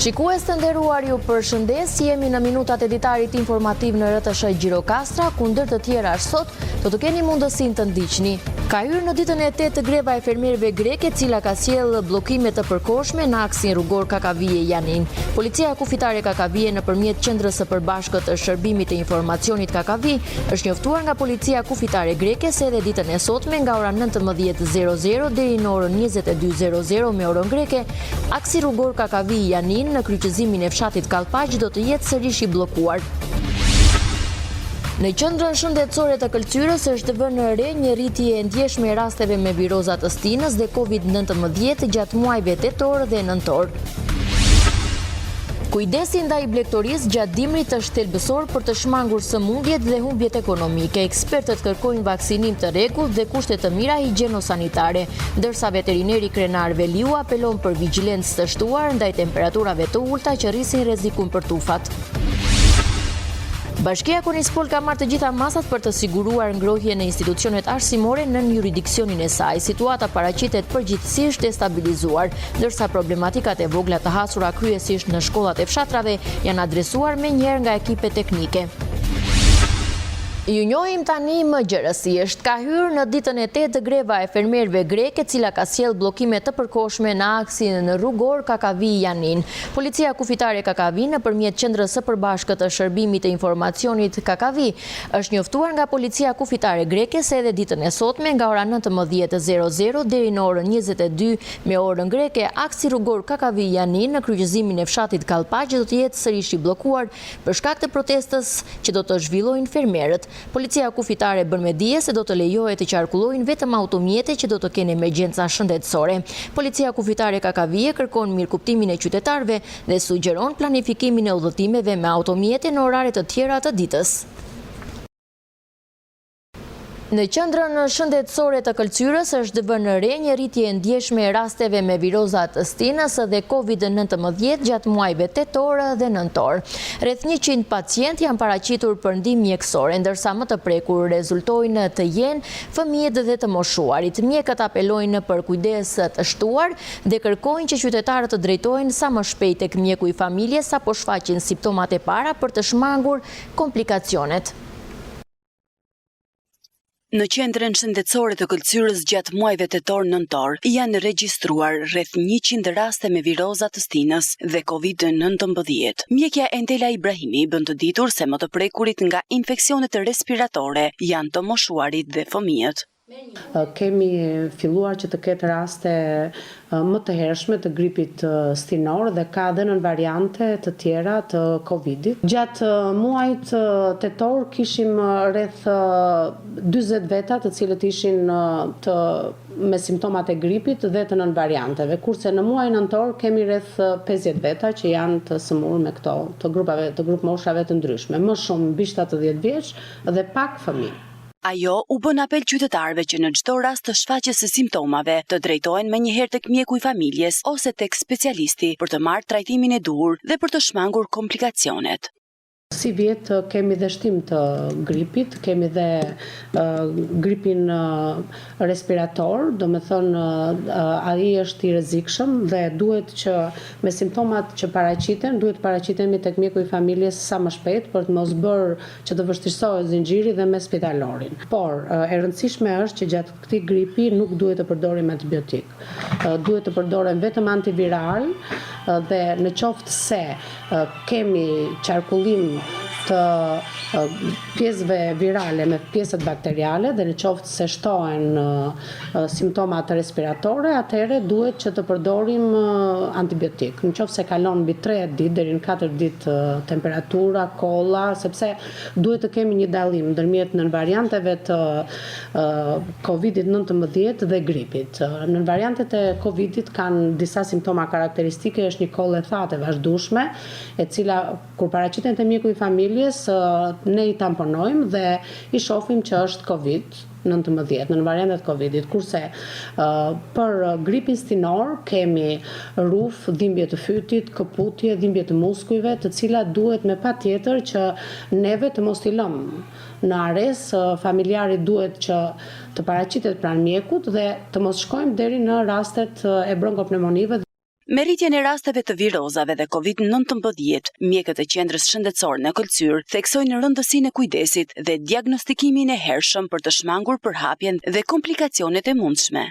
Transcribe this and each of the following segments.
Shikues të nderuar, ju përshëndes, jemi në minutat editarit informativ në RTS Gjirokastra, kundër të tjera sot do të keni mundësinë të ndiqni. Ka hyrë në ditën e 8 greva e fermierëve greke, cila ka sjellë bllokime të përkohshme në aksin rrugor Kakavije Janin. Policia kufitare Kakavije nëpërmjet qendrës së përbashkët të shërbimit të informacionit Kakavi është njoftuar nga policia kufitare greke se edhe ditën e sotme nga ora 19:00 deri në orën 22:00 me orën greke, aksi rrugor Kakavije Janin në kryqëzimin e fshatit Kallpaq do të jetë sërish i bllokuar. Në qendrën shëndetësore të Këlqyrës është vënë re një rritje e ndjeshme e rasteve me viroza të stinës dhe COVID-19 gjatë muajve tetor dhe nëntor. Kujdesi ndaj blegtorisë gjatë dimrit është thelbësor për të shmangur sëmundjet dhe humbjet ekonomike. Ekspertët kërkojnë vaksinim të rregullt dhe kushte të mira higjieno-sanitare, ndërsa veterineri krenar Veliu apelon për vigjilencë të shtuar ndaj temperaturave të ulta që rrisin rrezikun për tufat. Bashkia Konispol ka marrë të gjitha masat për të siguruar ngrohje në institucionet arsimore nën jurisdiksionin e saj. Situata paraqitet përgjithsisht destabilizuar, ndërsa problematikat e vogla të hasura kryesisht në shkollat e fshatrave janë adresuar menjëherë nga ekipe teknike. Ju njohim tani më gjërësisht. Ka hyrë në ditën e 8 greva e fermierëve greke, cila ka sjellë bllokime të përkohshme në aksin rrugor Kakavi Janin. Policia kufitare Kakavi nëpërmjet qendrës së përbashkët të shërbimit të informacionit Kakavi është njoftuar nga policia kufitare greke se edhe ditën e sotme nga ora 19:00 deri në orën 22 me orën greke, aksi rrugor Kakavi Janin në kryqëzimin e fshatit Kallpaq do të jetë sërish i bllokuar për shkak të protestës që do të zhvillojnë fermierët. Policia kufitare bën me dije se do të lejohet të qarkullojnë vetëm automjete që do të kenë emergjenca shëndetësore. Policia kufitare Kakavije kërkon mirëkuptimin e qytetarëve dhe sugjeron planifikimin e udhëtimeve me automjete në orare të tjera të ditës. Në qendrën shëndetësore të Këlqyrës është vënë re një rritje e ndjeshme e rasteve me viroza të stinës dhe COVID-19 gjatë muajve tetor dhe nëntor. Rreth 100 pacient janë paraqitur për ndihmë mjekësore, ndërsa më të prekur rezultojnë të jenë fëmijët dhe të moshuarit. Mjekët apelojnë për kujdes të shtuar dhe kërkojnë që qytetarët të drejtohen sa më shpejt tek mjeku i familjes sapo shfaqin simptomat e para për të shmangur komplikacionet. Në qendrën shëndetësore të Këlqyrës gjatë muajve tetor-nëntor janë regjistruar rreth 100 raste me viroza të stinës dhe COVID-19. Mjekja Entela Ibrahimi bën të ditur se më të prekurit nga infeksionet respiratore janë të moshuarit dhe fëmijët. Kemi filluar që të ketë raste më të hershme të gripit stinor dhe ka dhe në variante të tjera të Covidit. Gjatë muajt tetor kishim rreth 40 veta të cilët ishin me simptomat e gripit dhe të nën varianteve, kurse në muaj nëntor kemi rreth 50 veta që janë të sëmurë me këto të grup moshave të ndryshme, më shumë mbi 70 vjeç dhe pak fëmijë. Ajo u bën apel qytetarëve që në çdo rast të shfaqjes së simptomave të drejtohen menjëherë tek mjeku i familjes ose tek specialisti për të marrë trajtimin e duhur dhe për të shmangur komplikacionet. Si vjetë kemi dhe shtim të gripit, kemi dhe gripin respirator, do me thonë ai është i rrezikshëm dhe duhet që me simptomat që paraqiten, duhet paraqitemi tek mjeku i familjes sa më shpejt për të mos bërë që të vështirësohet zinxhiri dhe me spitalorin. Por e rëndësishme është që gjatë këtij gripi nuk duhet të përdorim antibiotik. Duhet të përdoren vetëm antiviral dhe në qoftë se kemi qarkullim të pjesëve virale me pjesët bakteriale dhe në qoftë se shtohen simptomat respiratore, atëherë duhet që të përdorim antibiotik. Në qoftë se kalon mbi 3 ditë deri në 4 ditë temperatura, kolla, sepse duhet të kemi një dallim ndërmjet në varianteve të COVID-19 dhe gripit. Në variantet e COVID-it kanë disa simptoma karakteristike, është një kollë e thatë e vazhdueshme, e cila kur paraqitet te mjeku i familjes, ne i tamponojmë dhe i shohim që është COVID-19 në variantet Covidit, kurse për gripin stinor kemi ruf, dhimbje të fytit, këputje, dhimbje të muskujve, të cilat duhet me patjetër që neve të mos i lëmë në ares, familjari duhet që të paraqitet pranë mjekut dhe të mos shkojmë deri në rastet e bronkopneumonive. Me rritjen e rasteve të virozave dhe COVID-19, mjekët e qendrës shëndetësore në Kolcyr theksojnë rëndësinë e kujdesit dhe diagnostikimin e hershëm për të shmangur përhapjen dhe komplikacionet e mundshme.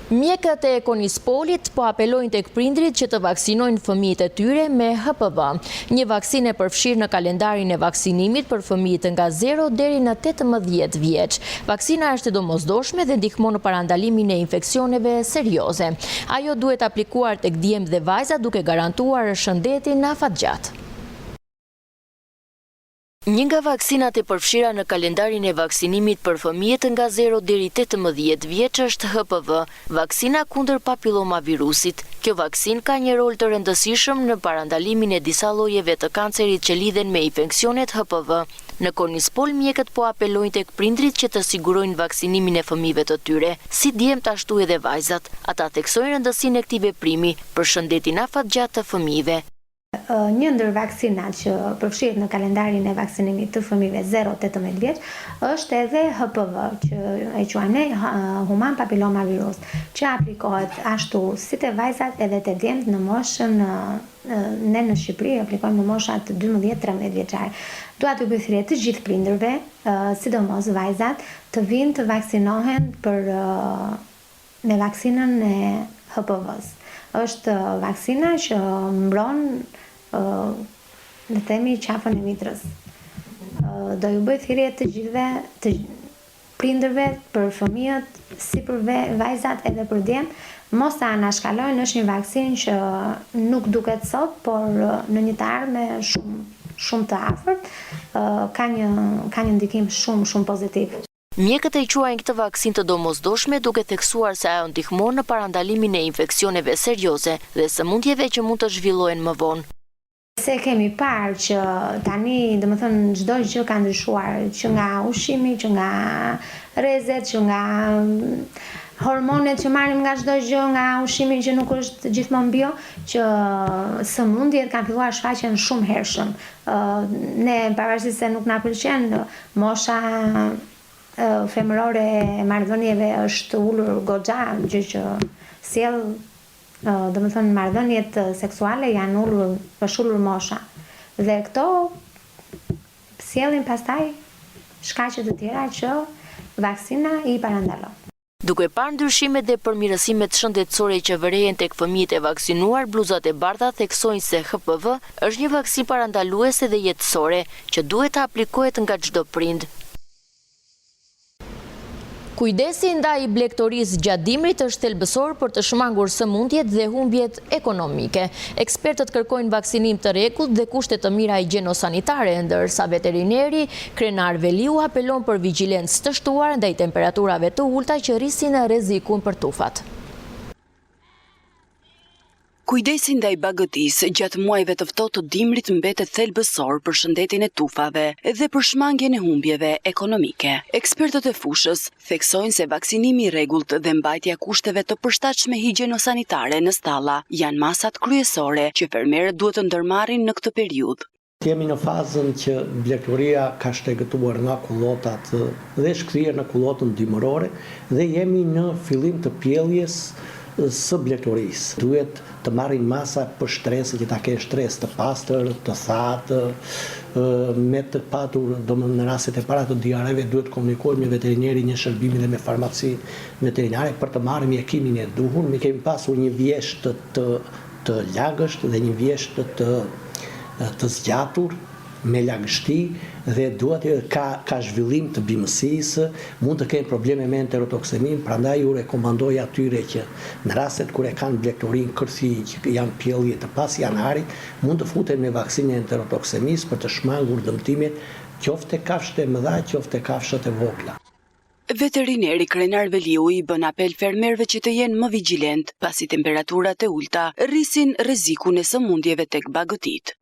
Mjekët e Konispolit po apelojnë tek prindrit që të vaksinojnë fëmijët e tyre me HPV, një vaksinë e përfshirë në kalendarin e vaksinimit për fëmijët nga 0 deri në 18 vjeç. Vaksina është e domosdoshme dhe ndihmon në parandalimin e infeksioneve serioze. Ajo duhet aplikuar tek djemtë dhe vajza duke garantuar shëndetin afatgjatë. Një nga vaksinat e përfshira në kalendarin e vaksinimit për fëmijët nga 0 deri 18 vjeç është HPV, vaksina kundër papilomavirusit. Kjo vaksinë ka një rol të rëndësishëm në parandalimin e disa llojeve të kancerit që lidhen me infeksionet HPV. Në Konispol, mjekët po apelojnë tek prindrit që të sigurojnë vaksinimin e fëmijëve të tyre, si djemtë ashtu edhe vajzat. Ata theksojnë rëndësinë e këtij veprimi për shëndetin afatgjatë të fëmijëve. Një ndër vaksinat që përfshihet në kalendarin e vaksinimit të fëmijëve 0-18 vjeç është edhe HPV, që e quajmë ne human papillomavirus, që aplikohet ashtu si te vajzat edhe te djemtë në moshën ne në Shqipëri aplikojmë në moshat 12-13 vjeçare. Dua t'ju bëj thirrje të gjithë prindërve, sidomos vajzat, të vinë të vaksinohen me vaksinën e HPV-s. Është vaksina që mbron në themi qafën e mitrës. Do ju bëj thirrje të gjithëve, të prindërve, për fëmijët, si për vajzat edhe për djemt, mos ta anashkalojnë. Është një vaksinë që nuk duket sot, por në një të ardhme shumë të afërt ka një ndikim shumë pozitiv. Mjekët e quajnë këtë vaksinë të domosdoshme duke theksuar se ajo ndihmon në parandalimin e infeksioneve serioze dhe sëmundjeve që mund të zhvillohen më vonë. Se kemi parë që tani, domethënë, çdo gjë ka ndryshuar, që nga ushqimi, që nga rrezet, që nga hormonet që marrim nga çdo gjë, nga ushqimi që nuk është gjithmonë bio, që sëmundjet kanë filluar shfaqen shumë hershëm. Ne pavarësisht se nuk na pëlqen mosha femërore e marrëdhënieve është ulur goxha, gjë që sjell, domethënë, marrëdhëniet seksuale janë është ulur mosha. Dhe këto sjellin pastaj shkaqe të tjera që vaksina i parandalon. Duke parë ndryshimet dhe përmirësimet shëndetësore që vërejnë tek fëmijët e vaksinuar, bluzat e bardha theksojnë se HPV është një vaksinë parandaluese dhe jetësore që duhet të aplikohet nga çdo prind. Kujdesi ndaj blegtorisë gjatë dimrit është thelbësor për të shmangur sëmundjet dhe humbjet ekonomike. Ekspertët kërkojnë vaksinim të rregullt dhe kushte të mira higjieno-sanitare, ndërsa veterineri Krenar Veliu apelon për vigjilencë të shtuar ndaj temperaturave të ulta që rrisin rrezikun për tufat. Kujdesi ndaj bagëtisë gjatë muajve të ftohtë të dimrit mbetet thelbësor për shëndetin e tufave dhe për shmangjen e humbjeve ekonomike. Ekspertët e fushës theksojnë se vaksinimi i rregullt dhe mbajtja kushteve të përshtatshme higjieno-sanitare në stalla janë masat kryesore që fermerët duhet të ndërmarrin në këtë periudhë. Jemi në fazën që blegtoria ka shtegëtuar nga kullotat dhe shkthyer në kullotën dimërore dhe jemi në fillim të pjelljes së blegtorisë. Duhet të marrin masa për shtresë, që ta kenë shtresë të pastër, të thatë, me të patur, domethënë në rastet e para të diareve duhet komunikojmë me veterinerin një shërbimi dhe me farmacinë veterinare për të marrë mjekimin e duhur. Ne kemi pasur një vjesht të lagësht dhe një vjesht të zgjatur me lagështi dhe ka zhvillim të bimësisë, mund të kenë probleme me enterotoksemin, prandaj ju rekomandoj atyre që në rastet kur e kanë blegtorin kërthi që janë pjellje të pas janarit, mund të futen me vaksinën e enterotoksemis për të shmangur dëmtimet, qoftë kafshët e mëdha, qoftë kafshët e vogla. Veterineri Krenar Veliu i bën apel fermerëve që të jenë më vigjilent, pasi temperaturat e ulta rrisin rrezikun e sëmundjeve tek bagëtit.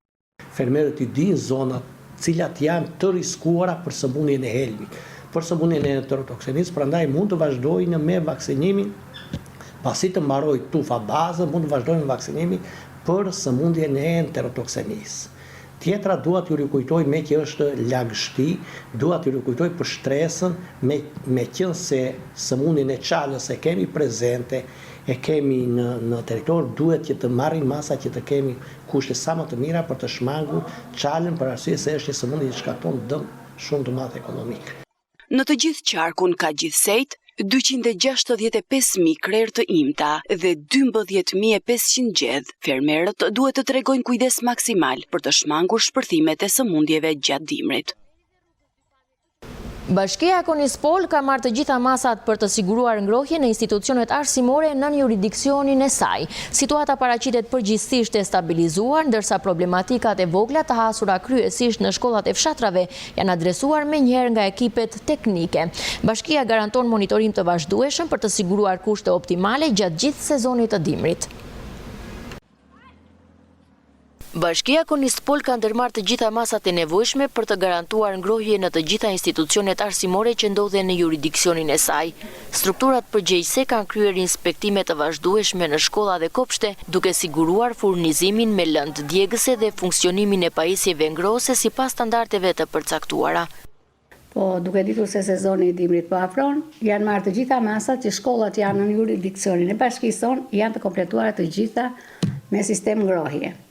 Fermerët i dinë zonat cilat janë të riskuara për sëmundjen e helmit, për sëmundjen e enterotoksemis, prandaj mund të vazhdojnë me vaksinimin, pasi të mbarojë tufa bazë, mund të vazhdojnë me vaksinimin për sëmundjen e enterotoksemis. Tjetra dua t'ju rikujtoj me që është lagështi, dua t'ju rikujtoj për shtresën me qenë se sëmundjen e çalës e kemi prezente, e kemi në territor, duhet që të marrim masa që të kemi kushte sa më të mira për të shmangur çalën për arsye se është një sëmundje që shkakton dëm shumë të madh ekonomik. Në të gjithë qarkun ka gjithsejt 265.000 krerë të imta dhe 12.500 gjedh. Fermerët duhet të tregojnë kujdes maksimal për të shmangur shpërthimet e sëmundjeve gjatë dimrit. Bashkia Konispol ka marrë të gjitha masat për të siguruar ngrohje në institucionet arsimore nën jurisdiksionin e saj. Situata paraqitet përgjithsisht e stabilizuar, ndërsa problematikat e vogla të hasura kryesisht në shkollat e fshatrave janë adresuar menjëherë nga ekipet teknike. Bashkia garanton monitorim të vazhdueshëm për të siguruar kushte optimale gjatë gjithë sezonit të dimrit. Bashkia Konispol ka ndërmarrë të gjitha masat e nevojshme për të garantuar ngrohje në të gjitha institucionet arsimore që ndodhen në jurisdiksionin e saj. Strukturat përgjegjëse kanë kryer inspektime të vazhdueshme në shkolla dhe kopshte, duke siguruar furnizimin me lëndë djegëse dhe funksionimin e pajisjeve ngrohëse sipas standardeve të përcaktuara. Po, duke ditur se sezoni i dimrit po afron, janë marrë të gjitha masat që shkollat janë në jurisdiksionin e bashkisë sonë janë të kompletuara të gjitha me sistem ngrohje.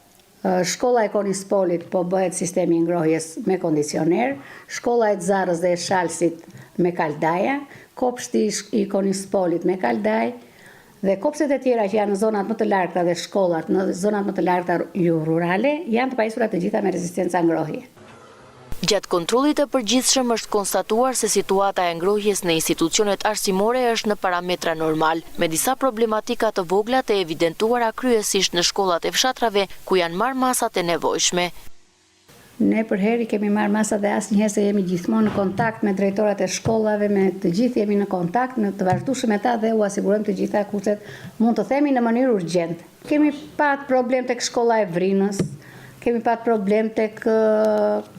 Shkolla e Konispolit po bëhet sistemi ngrohjes me kondicioner, shkolla e Zarës dhe e Shalsit me kaldaja, kopshti i Konispolit me kaldaj, dhe kopshtet e tjera që janë në zonat më të largta dhe shkollat në zonat më të largta rurale janë të pajisura të gjitha me rezistenca ngrohje. Gjatë kontrollit të përgjithshëm është konstatuar se situata e ngrohjes në institucionet arsimore është në parametra normal, me disa problematika të vogla të evidentuara kryesisht në shkollat e fshatrave ku janë marrë masat e nevojshme. Ne për heri kemi marrë masat dhe asnjëherë se jemi gjithmonë në kontakt me drejtorat e shkollave, me të gjithë jemi në kontakt, në të vazhdueshëm me ta dhe u asigurojmë të gjitha kushtet, mund të themi në mënyrë urgjente. Kemi pat problem tek shkolla e Vrinës, kemi pat problem tek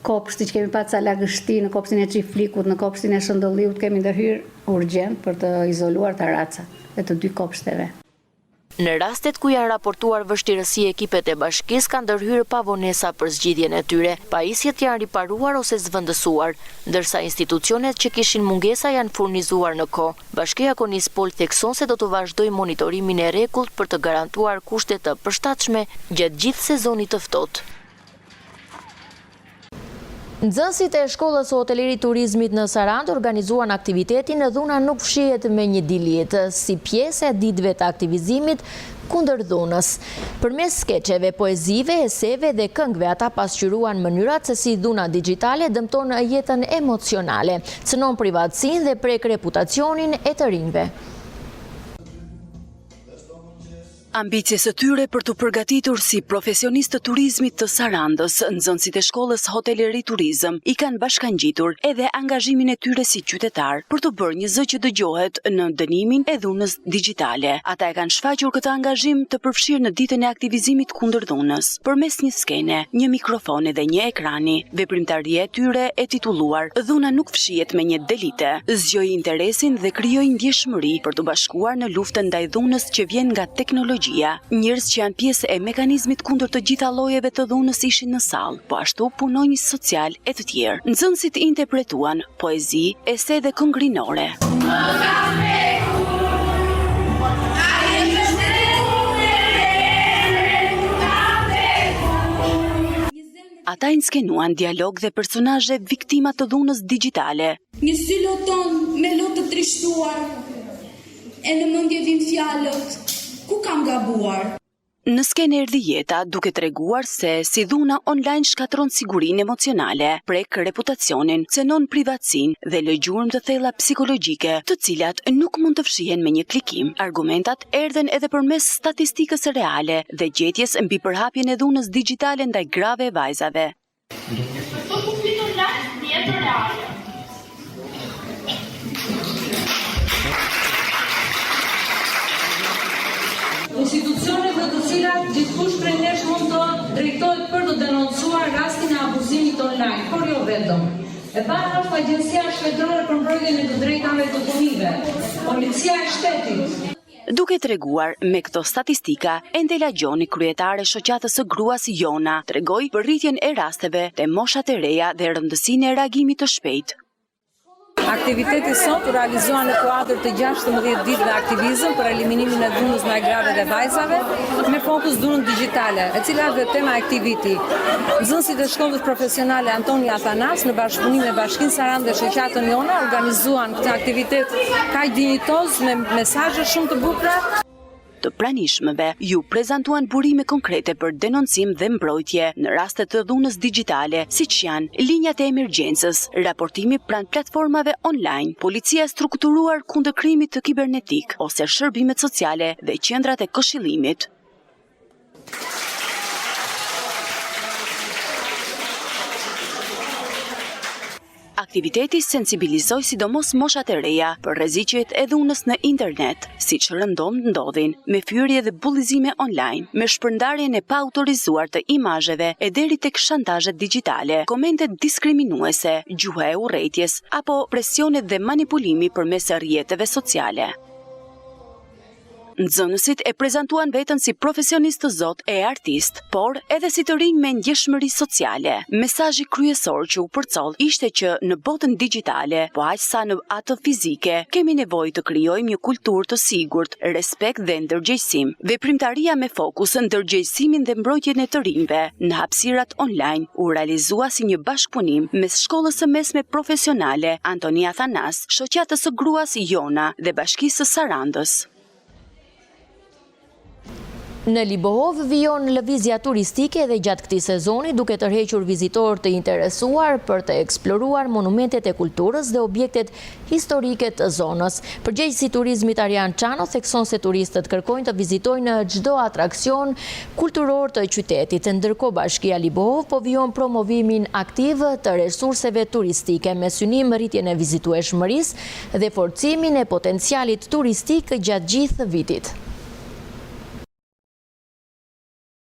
kopshti, kemi pat sa lagështi në kopshtin e Çiflikut, në kopshtin e Shëndolliut, kemi ndërhyrë urgjent për të izoluar taracat e të dy kopshteve. Në rastet ku janë raportuar vështirësi, ekipet e bashkisë kanë ndërhyrë pavonesa për zgjidhjen e tyre. Pajisjet janë riparuar ose zvendësuar, ndërsa institucionet që kishin mungesa janë furnizuar në kohë. Bashkia Konispol thekson se do të vazhdojë monitorimin e rregullt për të garantuar kushte të përshtatshme gjatë gjithë sezonit të ftohtë. Nxënësit e shkollës së hotellerit turizmit në Sarandë organizuan aktivitetin Dhuna nuk fshihet me një dilit, si pjesë e ditëve të aktivizimit kundër dhunës. Përmes skeçeve, poezive, eseve dhe këngëve ata pasqyruan mënyrat se si dhuna digjitale dëmton jetën emocionale, cënon privatësinë dhe prek reputacionin e të rinjve. Ambicjes së tyre për të përgatitur si profesionistë të turizmit të Sarandës, nxënësit e shkollës hoteleri turizëm i kanë bashkangjitur edhe angazhimin e tyre si qytetar për të bërë një zë që dëgjohet në dënimin e dhunës digjitale. Ata e kanë shfaqur këtë angazhim të përfshirë në ditën e aktivizimit kundër dhunës, përmes një skene, një mikrofoni dhe një ekrani. Veprimtaria e tyre e titulluar Dhuna nuk fshihet me një delite, zgjoi interesin dhe krijoi ndjeshmëri për të bashkuar në luftën ndaj dhunës që vjen nga teknologjia. Njerëz që janë pjesë e mekanizmit kundër të gjitha llojeve të dhunës ishin në sallë, po ashtu punonjës social e të tjerë. Nxënësit interpretuan poezi, ese dhe këngë rinore. Ata inskenuan dialog dhe personazhe viktima të dhunës digjitale. Një sy loton me lot të trishtuar, e në mendje vin fjalët. Ku kam gabuar? Në skenë erdhi jeta duke treguar se si dhuna online shkatron sigurinë emocionale, prek reputacionin, cënon privatësinë dhe lë gjurmë të thella psikologjike, të cilat nuk mund të fshihen me një klikim. Argumentat erdhen edhe përmes statistikës reale dhe gjetjes mbi përhapjen e dhunës digjitale ndaj grave e vajzave. Institucionet në të cilat gjithkush prej nesh mund të drejtohet për të denoncuar rastin e abuzimit online, por jo vetëm. E para është Agjencia Shtetërore për Mbrojtjen e të Drejtave të Fëmijëve, Policia e Shtetit. Duke treguar me këto statistika, Endela Gjoni, kryetare shoqatës së gruas Jona, tregoi për rritjen e rasteve te moshat e reja dhe rëndësinë e reagimit të shpejtë. Aktiviteti sot u realizua në kuadër të 16 ditëve aktivizëm për eliminimin e dhunës ndaj grave dhe vajzave me fokus dhunën digjitale, e cila është dhe tema e këtij viti. Nxënësit e shkollës profesionale Antoni Athanas në bashkëpunim me Bashkinë Sarandë dhe shoqatën Jona organizuan këtë aktivitet kaq dinjitoz me mesazhe shumë të bukura. Të pranishmëve ju prezantuan burime konkrete për denoncim dhe mbrojtje në raste të dhunës digjitale, siç janë linjat e emergjencës, raportimi pranë platformave online, policia strukturuar kundër krimit të kibernetik ose shërbimet sociale dhe qendrat e këshillimit. Aktiviteti sensibilizoi sidomos moshat e reja për rreziqet e dhunës në internet, siç rëndom ndodhin me fyerje dhe bullizime online, me shpërndarjen e paautorizuar të imazheve e deri tek shantazhet digjitale, komente diskriminuese, gjuha e urrëties apo presionet dhe manipulimi përmes rrjeteve sociale. Nxënësit e prezantuan veten si profesionist të zot e artist, por edhe si të rinj me ndjeshmëri sociale. Mesazhi kryesor që u përcoll ishte që në botën digjitale, po aq sa në atë fizike, kemi nevojë të krijojmë një kulturë të sigurt, respekt dhe ndërgjegjësim. Veprimtaria me fokus në ndërgjegjësimin dhe mbrojtjen e të rinjve në hapësirat online u realizua si një bashkëpunim mes shkollës së mesme profesionale Antoni Athanas, shoqatës së gruas Jona dhe Bashkisë së Sarandës. Në Libohov vijon lëvizja turistike dhe gjatë këtij sezoni duke tërhequr vizitorë të interesuar për të eksploruar monumentet e kulturës dhe objektet historike të zonës. Përgjegjësi i turizmit Arjan Çano thekson se turistët kërkojnë të vizitojnë çdo atraksion kulturor të qytetit, ndërkohë Bashkia Libohov po vijon promovimin aktiv të resurseve turistike me synim rritjen e vizitueshmërisë dhe forcimin e potencialit turistik gjatë gjithë vitit.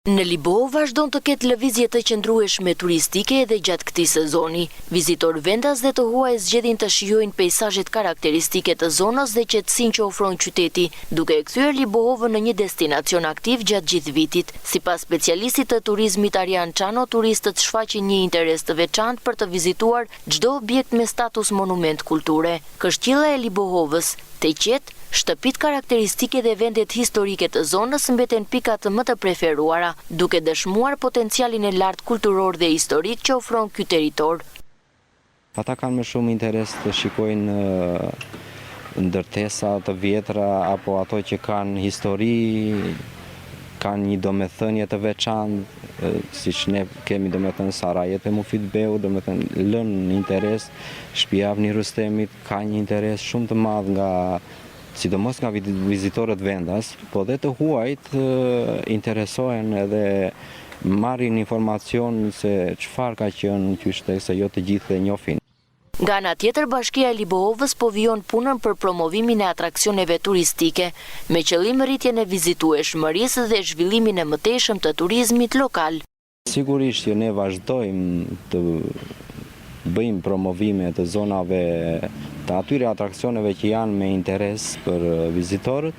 Në Libohov vazhdon të ketë lëvizje të qëndrueshme turistike edhe gjatë këtij sezoni. Vizitorë vendas dhe të huaj zgjedhin të shijojnë peizazhet karakteristike të zonës dhe qetësinë që ofron qyteti, duke e kthyer Libohovën në një destinacion aktiv gjatë gjithë vitit. Sipas specialistit të turizmit Arjan Çano, turistët shfaqin një interes të veçantë për të vizituar çdo objekt me status monument kulture. Kështjella e Libohovës, Teqet, shtëpit karakteristike dhe vendet historike të zonës mbeten pikat më të preferuara, duke dëshmuar potencialin e lartë kulturor dhe historik që ofron ky territor. Ata kanë më shumë interes të shikojnë ndërtesa të vjetra apo ato që kanë histori, kanë një domethënie të veçantë, siç ne kemi domethënë Sarajet e Mufid Beu, domethënë lënë interes, shtëpia e Rustemit ka një interes shumë të madh nga sidomos nga vizitorët vendas, po dhe të huajt interesohen edhe marrin informacion se çfarë ka qenë qysh se jo të gjithë e njohin. Nga ana tjetër, Bashkia e Libohovës po vijon punën për promovimin e atraksioneve turistike, me qëllim rritjen e vizitueshmërisë dhe zhvillimin e mëtejshëm të turizmit lokal. Sigurisht që ne vazhdojmë të bëjmë promovime të zonave të atyre atraksioneve që janë me interes për vizitorët.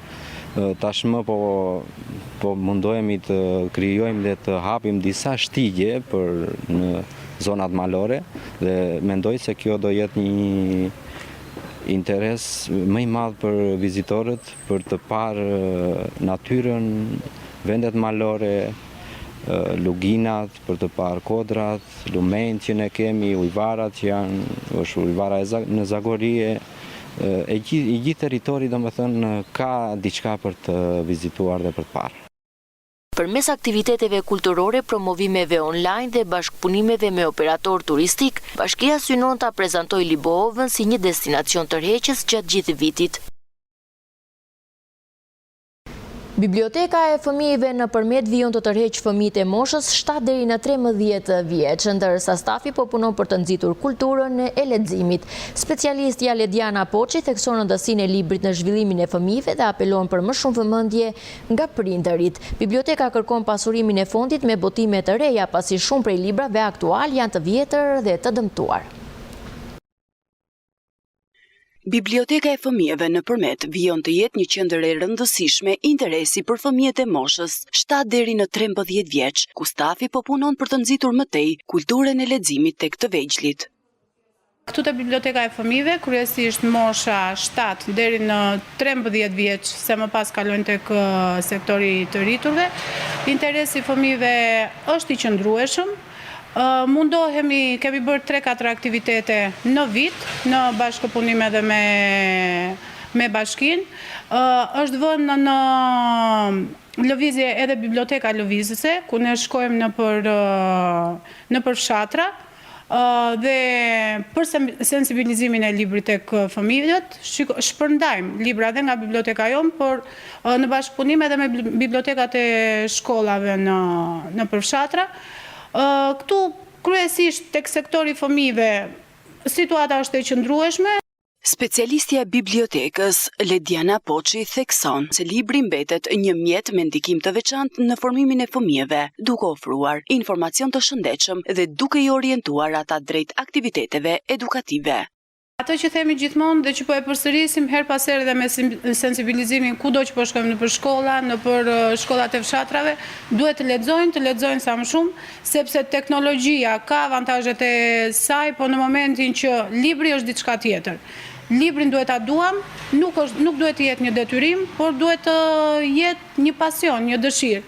Tashmë po mundohemi të krijojmë dhe të hapim disa shtigje për në zonat malore dhe mendoj se kjo do jetë një interes më i madh për vizitorët për të parë natyrën, vendet malore, luginat, për të parë kodrat, lumenjt që ne kemi, ujvarat që janë, është ujvara në Zagorie, i gjithë territori domethënë ka diçka për të vizituar dhe për të parë. Përmes aktiviteteve kulturore, promovimeve online dhe bashkëpunimeve me operator turistik, Bashkia synon ta prezantojë Libohovën si një destinacion tërheqës gjatë gjithë vitit. Biblioteka e fëmijëve nëpërmjet vijon të tërheqë fëmijët e moshës 7 deri në 13 vjeç, ndërsa stafi po punon për të nxitur kulturën e leximit. Specialistja Lediana Poçi thekson rëndësinë e librit në zhvillimin e fëmijëve dhe apelon për më shumë vëmendje nga prindërit. Biblioteka kërkon pasurimin e fondit me botime të reja, pasi shumë prej librave aktual janë të vjetër dhe të dëmtuar. Biblioteka e fëmijëve nëpërmet vijon të jetë një qendër e rëndësishme interesi për fëmijët e moshës 7 deri në 13 vjeç, ku stafi po punon për të nxitur më tej kulturën e leximit tek të vegjëlit. Këtu te biblioteka e fëmijëve, kryesisht mosha 7 deri në 13 vjeç, se më pas kalojnë tek sektori i të rriturve. Interesi i fëmijëve është i qëndrueshëm. Mundohemi, kemi bërë 3-4 aktivitete në vit, në bashkëpunim edhe me bashkinë. Është vënë në lëvizje edhe biblioteka lëvizëse, ku ne shkojmë në për fshatra, dhe për sensibilizimin e librit tek fëmijët, shpërndajmë libra edhe nga biblioteka jonë, por në bashkëpunim edhe me bibliotekat e shkollave në përfshatra. Këtu kryesisht tek sektori fëmijëve situata është e qëndrueshme. Specialistja e bibliotekës Lediana Poçi thekson se libri mbetet një mjet me ndikim të veçantë në formimin e fëmijëve, duke ofruar informacion të shëndetshëm dhe duke i orientuar ata drejt aktiviteteve edukative. Ato që themi gjithmonë dhe që po e përsërisim her pas here dhe me sensibilizimin kudo që po shkojmë në për shkolla, në për shkollat e fshatrave, duhet të lexojnë sa më shumë, sepse teknologjia ka avantazhet e saj, po në momentin që libri është diçka tjetër. Librin duhet ta duam, nuk duhet të jetë një detyrim, por duhet të jetë një pasion, një dëshirë.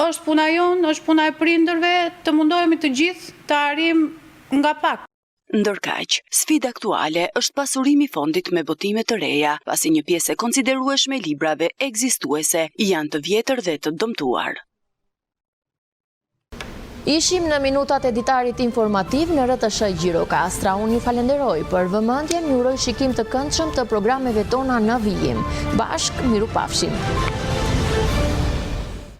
Është puna jonë, është puna e prindërve, të mundohemi të gjithë të arrijmë nga pak. Ndërkaq, sfida aktuale është pasurimi i fondit me botime të reja, pasi një pjesë e konsiderueshme e librave ekzistuese janë të vjetër dhe të dëmtuar. Ishim në minutat e ditarit informativ në RTS Gjirokastra. Unë ju falenderoj për vëmendjen, ju uroj shikim të këndshëm të programeve tona në vijim. Bashk, miru pafshim.